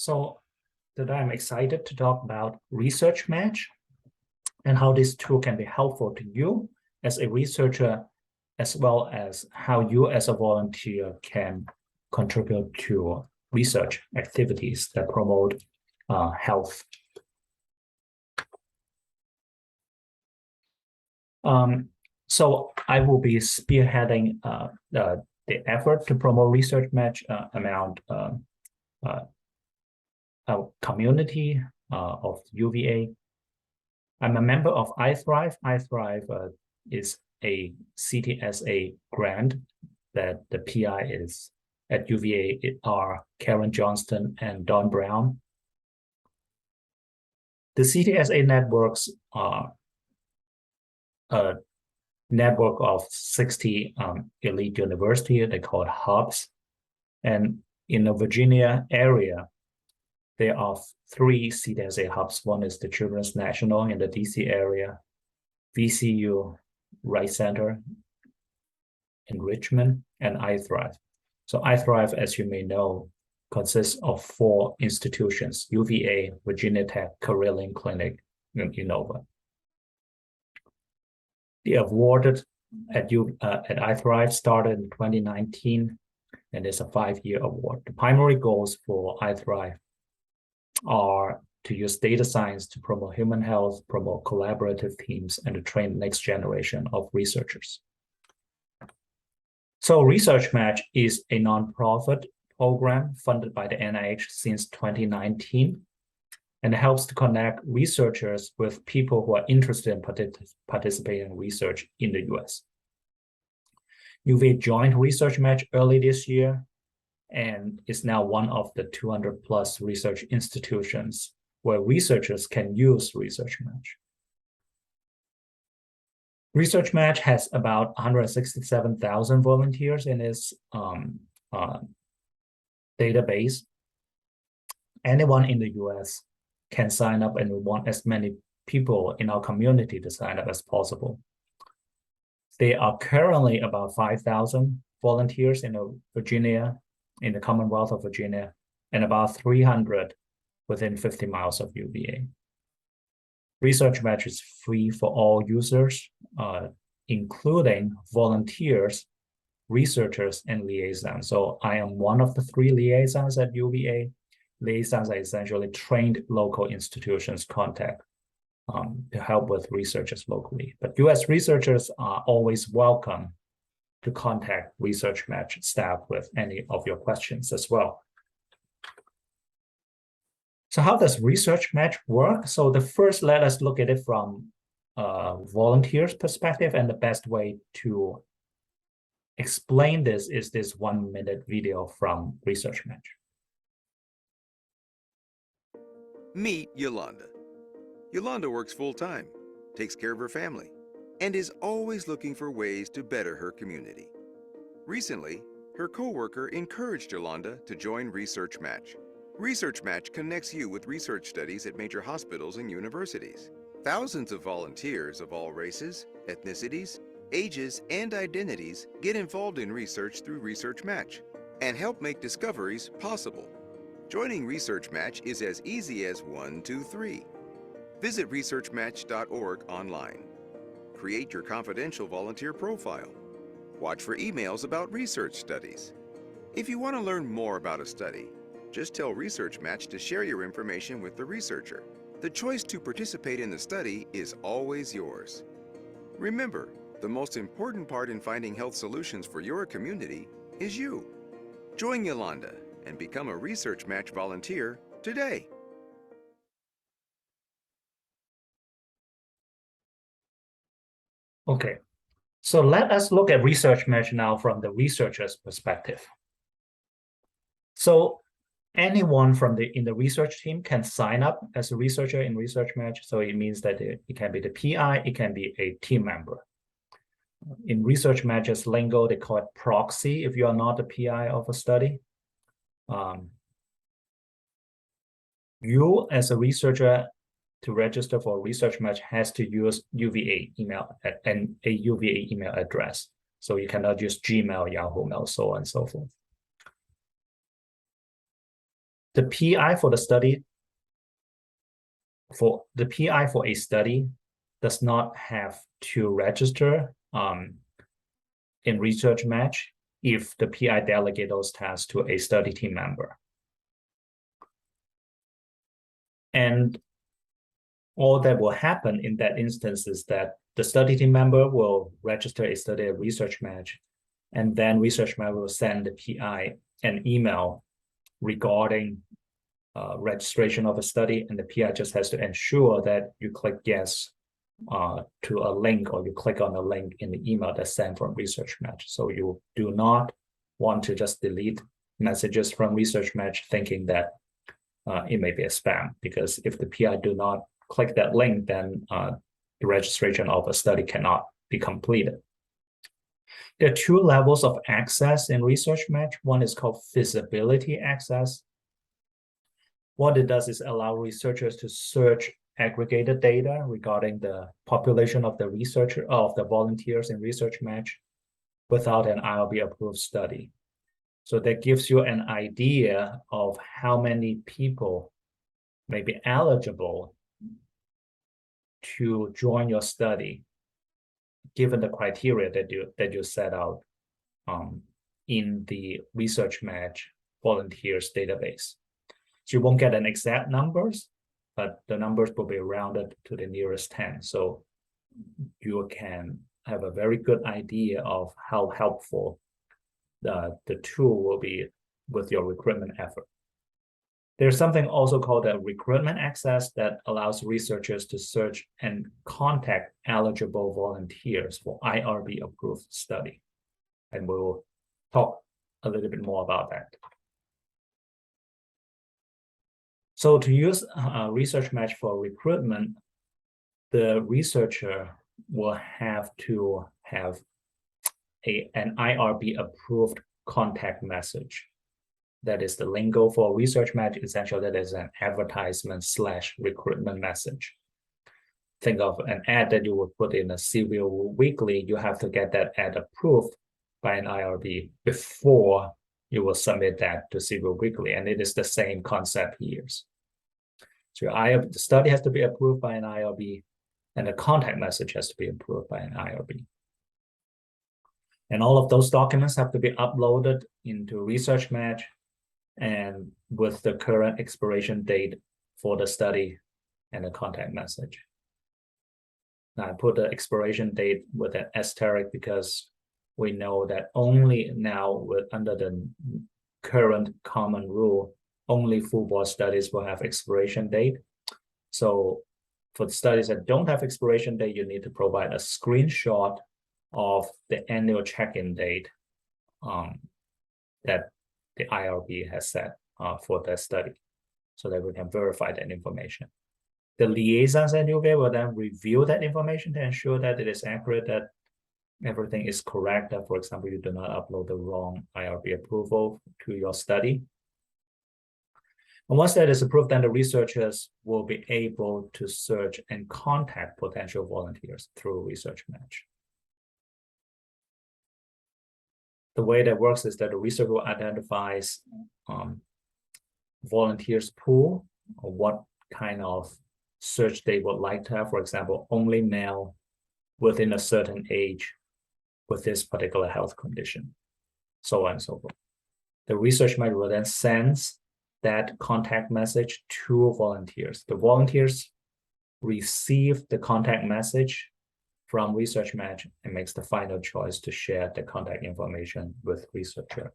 So today I'm excited to talk about ResearchMatch and how this tool can be helpful to you as a researcher, as well as how you as a volunteer can contribute to research activities that promote health. So I will be spearheading the effort to promote ResearchMatch around a community of UVA. I'm a member of iThrive. iThrive is a CTSA grant that the PI is at UVA are Karen Johnston and Don Brown. The CTSA networks are a network of 60 elite universities. They call it hubs. And in the Virginia area, there are 3 CTSA hubs. One is the Children's National in the DC area, VCU Wright Center in Richmond, and iThrive. So iThrive, as you may know, consists of 4 institutions: UVA, Virginia Tech, Carilion Clinic, and Innova. The awarded at iThrive started in 2019, and it's a 5-year award. The primary goals for iThrive are to use data science to promote human health, promote collaborative teams, and to train the next generation of researchers. So ResearchMatch is a nonprofit program funded by the NIH since 2019, and it helps to connect researchers with people who are interested in participating in research in the US. UVA joined ResearchMatch early this year and is now one of the 200+ research institutions where researchers can use ResearchMatch. ResearchMatch has about 167,000 volunteers in its database. Anyone in the US can sign up, and we want as many people in our community to sign up as possible. There are currently about 5,000 volunteers in Virginia, in the Commonwealth of Virginia, and about 300 within 50 miles of UVA. ResearchMatch is free for all users, including volunteers, researchers, and liaisons. So I am one of the 3 liaisons at UVA. Liaisons are essentially trained local institutions contact to help with researchers locally. But US researchers are always welcome to contact ResearchMatch staff with any of your questions as well. So how does ResearchMatch work? So first, let us look at it from a volunteer's perspective, and the best way to explain this is this 1-minute video from ResearchMatch. Meet Yolanda. Yolanda works full-time, takes care of her family, and is always looking for ways to better her community. Recently, her coworker encouraged Yolanda to join ResearchMatch. ResearchMatch connects you with research studies at major hospitals and universities. Thousands of volunteers of all races, ethnicities, ages, and identities get involved in research through ResearchMatch and help make discoveries possible. Joining ResearchMatch is as easy as 1, 2, 3. Visit researchmatch.org online. Create your confidential volunteer profile. Watch for emails about research studies. If you want to learn more about a study, just tell ResearchMatch to share your information with the researcher. The choice to participate in the study is always yours. Remember, the most important part in finding health solutions for your community is you. Join Yolanda and become a ResearchMatch volunteer today. Okay, so let us look at ResearchMatch now from the researcher's perspective. So anyone in the research team can sign up as a researcher in ResearchMatch. So it means that it can be the PI, it can be a team member. In ResearchMatch's lingo, they call it proxy if you are not the PI of a study. You as a researcher to register for ResearchMatch has to use UVA email and a UVA email address. So you cannot use Gmail, Yahoo Mail, so on and so forth. The PI for a study does not have to register in ResearchMatch if the PI delegate those tasks to a study team member. And all that will happen in that instance is that the study team member will register a study at ResearchMatch, and then ResearchMatch will send the PI an email regarding registration of a study, and the PI just has to ensure that you click yes to a link, or you click on a link in the email that's sent from ResearchMatch. So you do not want to just delete messages from ResearchMatch thinking that it may be a spam, because if the PI do not click that link, then the registration of a study cannot be completed. There are two levels of access in ResearchMatch. One is called feasibility access. What it does is allow researchers to search aggregated data regarding the population of the volunteers in ResearchMatch without an IRB approved study. So that gives you an idea of how many people may be eligible to join your study, given the criteria that you set out in the ResearchMatch volunteers database. So you won't get an exact numbers, but the numbers will be rounded to the nearest 10. So you can have a very good idea of how helpful the tool will be with your recruitment effort. There's something also called a recruitment access that allows researchers to search and contact eligible volunteers for IRB approved study. And we'll talk a little bit more about that. So to use ResearchMatch for recruitment, the researcher will have to have an IRB approved contact message. That is the lingo for ResearchMatch. Essentially, that is an advertisement / recruitment message. Think of an ad that you would put in a Civil Weekly. You have to get that ad approved by an IRB before you will submit that to Civil Weekly. And it is the same concept here. So the study has to be approved by an IRB, and the contact message has to be approved by an IRB. And all of those documents have to be uploaded into ResearchMatch and with the current expiration date for the study and the contact message. Now I put the expiration date with an asterisk because we know that only now under the current common rule, only full board studies will have expiration date. So for the studies that don't have expiration date, you need to provide a screenshot of the annual check-in date that the IRB has set for that study, so that we can verify that information. The liaisons at UVA will then review that information to ensure that it is accurate, that everything is correct, that, for example, you do not upload the wrong IRB approval to your study. And once that is approved, then the researchers will be able to search and contact potential volunteers through ResearchMatch. The way that works is that the researcher identifies volunteers pool, or what kind of search they would like to have. For example, only male within a certain age with this particular health condition, so on and so forth. The ResearchMatch will then send that contact message to volunteers. The volunteers receive the contact message from ResearchMatch and makes the final choice to share the contact information with researcher.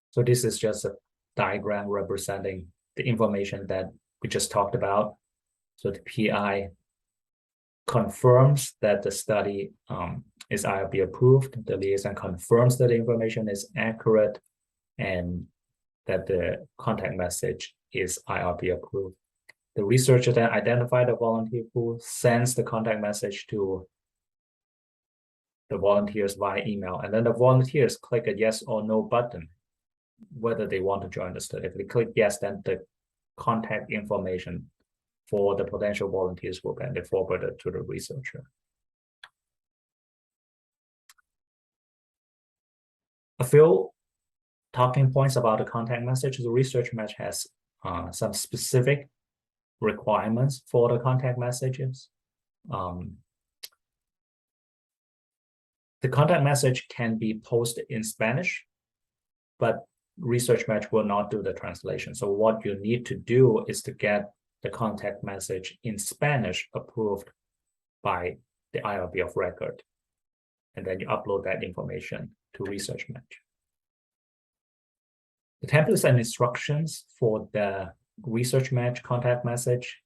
So this is just a diagram representing the information that we just talked about. So the PI confirms that the study is IRB approved. The liaison confirms that the information is accurate and that the contact message is IRB approved. The researcher then identifies the volunteer pool, sends the contact message to the volunteers via email, and then the volunteers click a yes or no button, whether they want to join the study. If they click yes, then the contact information for the potential volunteers will be forwarded to the researcher. A few talking points about the contact message. The ResearchMatch has some specific requirements for the contact messages. The contact message can be posted in Spanish, but ResearchMatch will not do the translation. So what you need to do is to get the contact message in Spanish approved by the IRB of record. And then you upload that information to ResearchMatch. The templates and instructions for the ResearchMatch contact message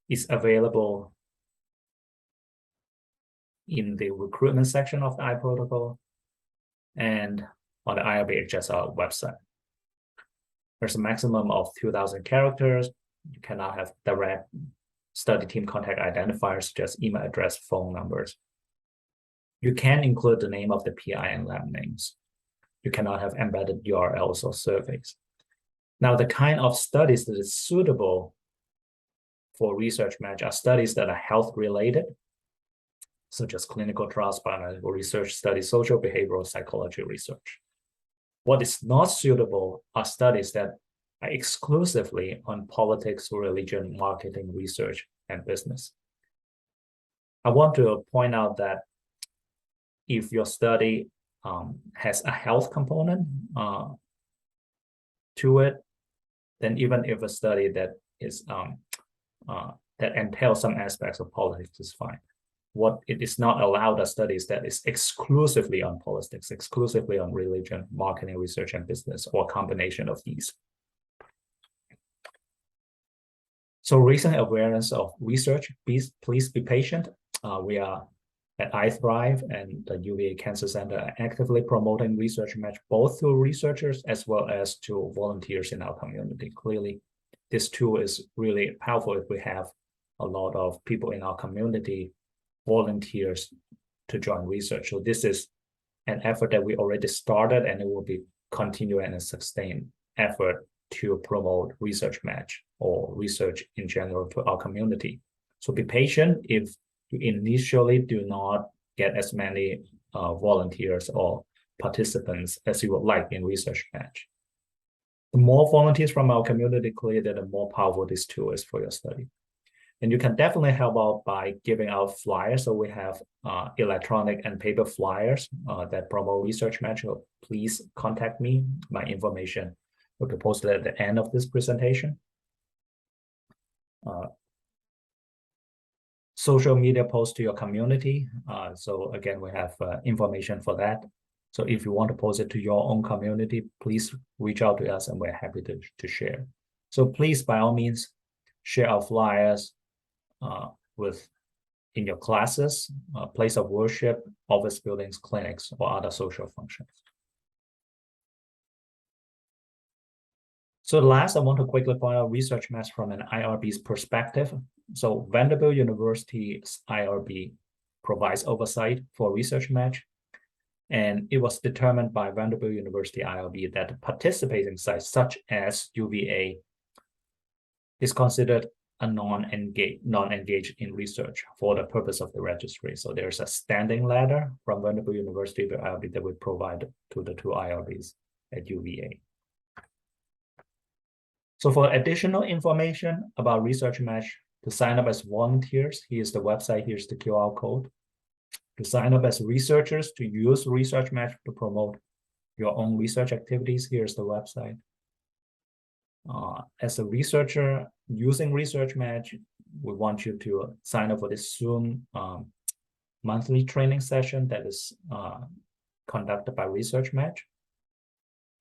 is available in the recruitment section of the iProtocol and on the IRB HSR website. There's a maximum of 2,000 characters. You cannot have direct study team contact identifiers, just email address, phone numbers. You can include the name of the PI and lab names. You cannot have embedded URLs or surveys. Now, the kind of studies that is suitable for ResearchMatch are studies that are health-related, such as clinical trials, biomedical research, studies, social behavioral psychology research. What is not suitable are studies that are exclusively on politics, religion, marketing, research, and business. I want to point out that if your study has a health component to it, then even if a study that is that entails some aspects of politics is fine. What it is not allowed are studies that is exclusively on politics, exclusively on religion, marketing, research, and business, or a combination of these. So raising awareness of research, please be patient. We are at iThrive and the UVA Cancer Center are actively promoting ResearchMatch both to researchers as well as to volunteers in our community. Clearly, this tool is really powerful if we have a lot of people in our community, volunteers, to join research. So this is an effort that we already started, and it will be continuing and a sustained effort to promote ResearchMatch or research in general to our community. So be patient if you initially do not get as many volunteers or participants as you would like in ResearchMatch. The more volunteers from our community, clearly, the more powerful this tool is for your study. And you can definitely help out by giving out flyers. So we have electronic and paper flyers that promote ResearchMatch. So please contact me. My information will be posted at the end of this presentation. Social media posts to your community. So again, we have information for that. So if you want to post it to your own community, please reach out to us and we're happy to share. So please, by all means, share our flyers in your classes, place of worship, office buildings, clinics, or other social functions. So last, I want to quickly point out ResearchMatch from an IRB's perspective. So Vanderbilt University's IRB provides oversight for ResearchMatch, and it was determined by Vanderbilt University IRB that participating sites such as UVA is considered a non-engaged in research for the purpose of the registry. So there's a standing letter from Vanderbilt University to IRB that we provide to the two IRBs at UVA. So for additional information about ResearchMatch, to sign up as volunteers, here's the website, here's the QR code. To sign up as researchers to use ResearchMatch to promote your own research activities, here's the website. As a researcher using ResearchMatch, we want you to sign up for this Zoom monthly training session that is conducted by ResearchMatch.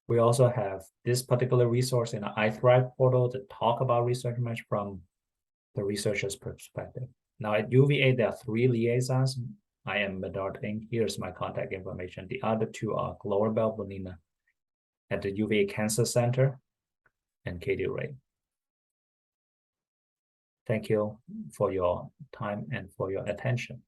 We also have this particular resource in the iThrive portal to talk about ResearchMatch from the researcher's perspective. Now at UVA, there are 3 liaisons. I am Medard Ng. Here's my contact information. The other 2 are Gloria Bonina at the UVA Cancer Center and Katie Ray. Thank you for your time and for your attention.